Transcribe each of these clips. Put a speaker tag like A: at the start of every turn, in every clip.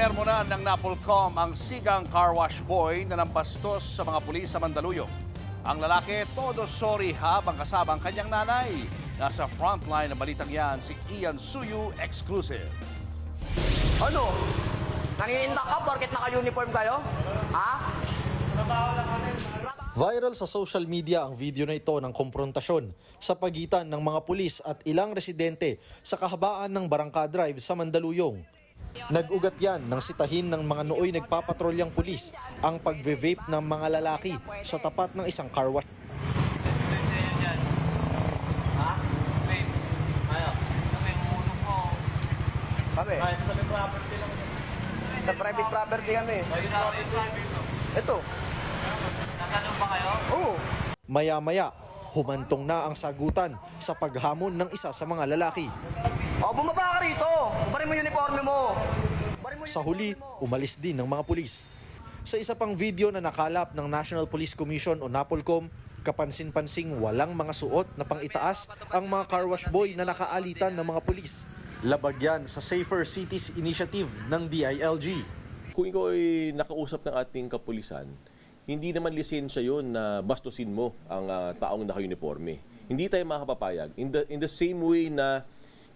A: Sinermonan ng Napolcom ang sigang car wash boy na nampastos sa mga pulis sa Mandaluyong. Ang lalaki, todo sorry habang kasama ang kanyang nanay. Nasa frontline ng balitang yan, si Ian Suyu, exclusive.
B: Ano? Naninindak ka porket naka-uniform kayo? Ha?
C: Viral sa social media ang video na ito ng komprontasyon sa pagitan ng mga pulis at ilang residente sa kahabaan ng Barangka Drive sa Mandaluyong. Nag-ugat yan nang sitahin ng mga nooy nagpapatrolyang pulis ang pagve-vape ng mga lalaki sa tapat ng isang car wash.
B: Ha? Ano? Kami? Sa private property kami. Ito.
D: Nasaan ba kayo?
B: Oo.
C: Maya-maya, humantong na ang sagutan sa paghamon ng isa sa mga lalaki.
B: O, bumaba ka rito. Bari mo yung uniforme mo.
C: Sa huli, umalis din ng mga pulis. Sa isa pang video na nakalap ng National Police Commission o NAPOLCOM, kapansin-pansing walang mga suot na pang-itaas ang mga car wash boy na nakaalitan ng mga pulis. Labag yan sa Safer Cities Initiative ng DILG.
E: Kung ikaw ay nakausap ng ating kapulisan, hindi naman lisensya yun na bastusin mo ang taong naka-uniforme. Hindi tayo makapapayag. In the same way na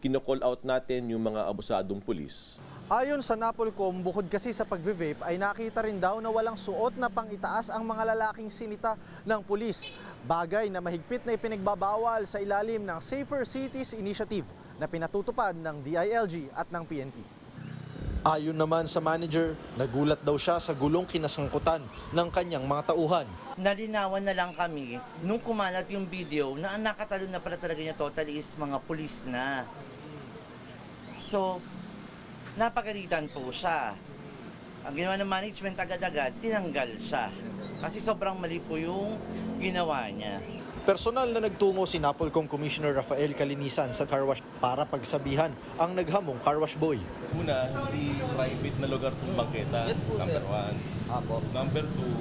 E: kino-call out natin yung mga abusadong pulis.
C: Ayon sa NAPOLCOM, bukod kasi sa pagve-vape ay nakita rin daw na walang suot na pang-itaas ang mga lalaking sinita ng pulis. Bagay na mahigpit na ipinagbabawal sa ilalim ng Safer Cities Initiative na pinatutupad ng DILG at ng PNP. Ayon naman sa manager, nagulat daw siya sa gulong kinasangkutan ng kanyang mga tauhan.
D: Nalinawan na lang kami nung kumalat yung video na ang nakatalo na pala talaga niya totally is mga pulis na. So, napagalitan po siya. Ang ginawa ng management agad-agad, tinanggal siya. Kasi sobrang mali po yung ginawa niya.
C: Personal na nagtungo si NAPOLCOM Commissioner Rafael Calinisan sa car wash para pagsabihan ang naghamong car wash boy.
E: Una, hindi private na lugar itong bangketa, number one. Number two,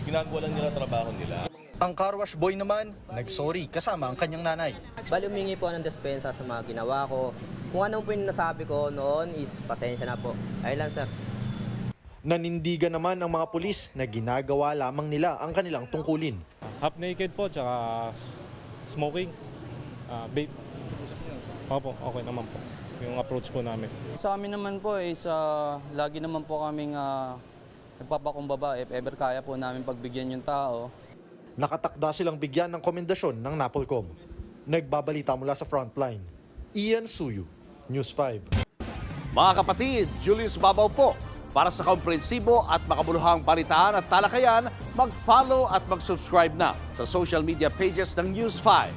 E: ginagawa lang nila trabaho nila.
C: Ang car wash boy naman, nagsorry kasama ang kanyang nanay.
B: Bali, humingi po ng dispensa sa mga ginawa ko. Kung ano po yung nasabi ko noon is pasensya na po. Ayun lang, sir.
C: Nanindigan naman ang mga pulis na ginagawa lamang nila ang kanilang tungkulin.
F: Half naked po, tsaka smoking, vape. Opo, okay naman po yung approach po namin.
G: Sa amin naman po is lagi naman po kaming nagpapakumbaba if ever kaya po namin pagbigyan yung tao.
C: Nakatakda silang bigyan ng komendasyon ng NAPOLCOM. Nagbabalita mula sa frontline. Ian Suyu, News 5.
A: Mga kapatid, Julius Babaw po. Para sa komprehensibo at makabuluhang balitaan at talakayan, mag-follow at mag-subscribe na sa social media pages ng News 5.